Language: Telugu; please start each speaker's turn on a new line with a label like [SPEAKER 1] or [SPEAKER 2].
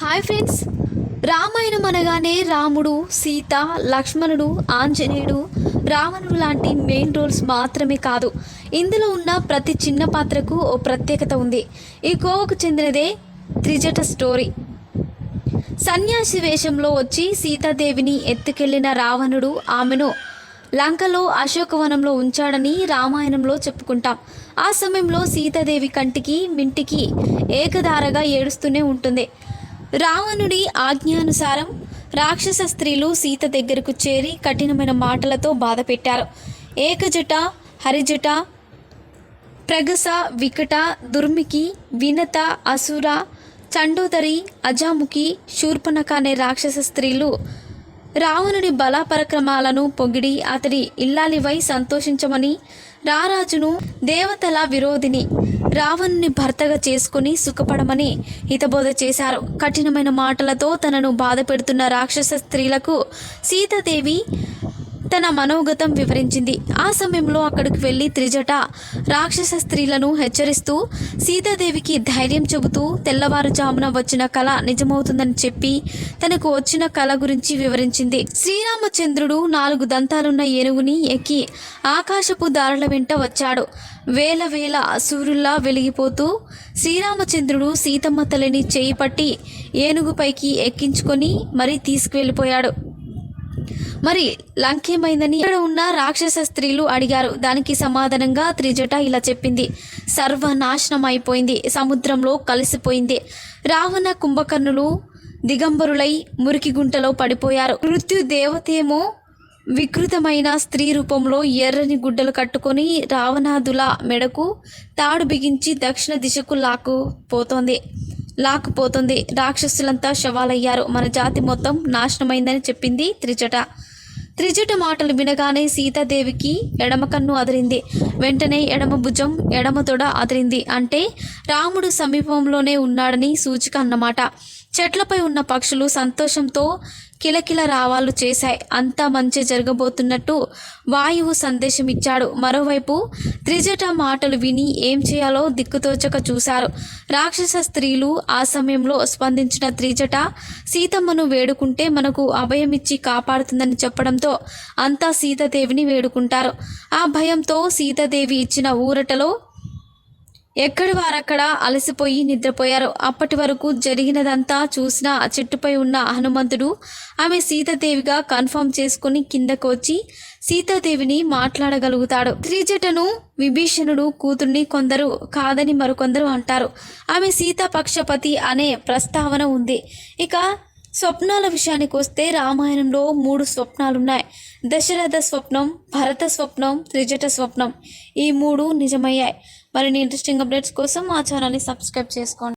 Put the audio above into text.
[SPEAKER 1] హాయ్ ఫ్రెండ్స్, రామాయణం అనగానే రాముడు, సీత, లక్ష్మణుడు, ఆంజనేయుడు, రావణుడు లాంటి మెయిన్ రోల్స్ మాత్రమే కాదు, ఇందులో ఉన్న ప్రతి చిన్న పాత్రకు ఓ ప్రత్యేకత ఉంది. ఈ కోవకు చెందినదే త్రిజట స్టోరీ. సన్యాసి వేషంలో వచ్చి సీతాదేవిని ఎత్తుకెళ్లిన రావణుడు ఆమెను లంకలో అశోకవనంలో ఉంచాడని రామాయణంలో చెప్పుకుంటాం. ఆ సమయంలో సీతాదేవి కంటికి మింటికి ఏకధారగా ఏడుస్తూనే ఉంటుంది. రావణుడి ఆజ్ఞానుసారం రాక్షస స్త్రీలు సీత దగ్గరకు చేరి కఠినమైన మాటలతో బాధ పెట్టారు. ఏకజట, హరిజట, ప్రగస, వికట, దుర్మికి, వినత, అసుర, చండోదరి, అజాముఖి, శూర్పణఖ అనే రాక్షస స్త్రీలు రావణుడి బల పరక్రమాలను పొగిడి అతడి ఇల్లాలివై సంతోషించమని, రారాజును దేవతల విరోధిని రావణుని భర్తగా చేసుకుని సుఖపడమని హితబోధ చేశారు. కఠినమైన మాటలతో తనను బాధ పెడుతున్న రాక్షస స్త్రీలకు సీతాదేవి తన మనోగతం వివరించింది. ఆ సమయంలో అక్కడికి వెళ్ళి త్రిజట రాక్షస స్త్రీలను హెచ్చరిస్తూ సీతాదేవికి ధైర్యం చెబుతూ తెల్లవారుజామున వచ్చిన కళ నిజమవుతుందని చెప్పి తనకు వచ్చిన కళ గురించి వివరించింది. శ్రీరామచంద్రుడు 4 దంతాలున్న ఏనుగుని ఎక్కి ఆకాశపు దారుల వెంట వచ్చాడు. వేల వేల సూర్యుల్లా వెలిగిపోతూ శ్రీరామచంద్రుడు సీతమ్మ తల్లిని చేయి పట్టి ఏనుగుపైకి ఎక్కించుకొని మరీ తీసుకువెళ్ళిపోయాడు. మరి లంకేమైందని ఇక్కడ ఉన్న రాక్షస స్త్రీలు అడిగారు. దానికి సమాధానంగా త్రిజట ఇలా చెప్పింది: సర్వనాశనం అయిపోయింది, సముద్రంలో కలిసిపోయింది. రావణ కుంభకర్ణులు దిగంబరులై మురికి గుంటలో పడిపోయారు. మృత్యు దేవతేమో వికృతమైన స్త్రీ రూపంలో ఎర్రని గుడ్డలు కట్టుకొని రావణాదుల మెడకు తాడు బిగించి దక్షిణ దిశకు లాక్కుపోతుంది. రాక్షసులంతా శవాలయ్యారు. మన జాతి మొత్తం నాశనమైందని చెప్పింది త్రిజట మాటలు వినగానే సీతాదేవికి ఎడమ కన్ను అదిరింది. వెంటనే ఎడమ భుజం, ఎడమ తొడ అదిరింది. అంటే రాముడు సమీపంలోనే ఉన్నాడని సూచిక అన్నమాట. చెట్లపై ఉన్న పక్షులు సంతోషంతో కిలకిల రావాలు చేశాయి. అంతా మంచి జరగబోతున్నట్టు వాయువు సందేశం ఇచ్చాడు. మరోవైపు త్రిజట మాటలు విని ఏం చేయాలో దిక్కుతోచక చూశారు రాక్షస స్త్రీలు. ఆ సమయంలో స్పందించిన త్రిజట సీతమ్మను వేడుకుంటే మనకు అభయమిచ్చి కాపాడుతుందని చెప్పడంతో అంతా సీతాదేవిని వేడుకుంటారు. ఆ భయంతో సీతాదేవి ఇచ్చిన ఊరటలో ఎక్కడి వారక్కడ అలసిపోయి నిద్రపోయారు. అప్పటి వరకు జరిగినదంతా చూసిన చెట్టుపై ఉన్న హనుమంతుడు ఆమె సీతాదేవిగా కన్ఫర్మ్ చేసుకుని కిందకు వచ్చి సీతాదేవిని మాట్లాడగలుగుతాడు. త్రిజటను విభీషణుడు కూతుర్ని కొందరు కాదని మరికొందరు అంటారు. ఆమె సీతాపక్షపతి అనే ప్రస్తావన ఉంది. ఇక స్వప్నాల విషయానికి వస్తే రామాయణంలో 3 స్వప్నాలున్నాయి. దశరథ స్వప్నం, భరత స్వప్నం, త్రిజట స్వప్నం. ఈ 3 నిజమయ్యాయి. మరిన్ని ఇంట్రెస్టింగ్ అప్డేట్స్ కోసం మా ఛానల్ని సబ్స్క్రైబ్ చేసుకోండి.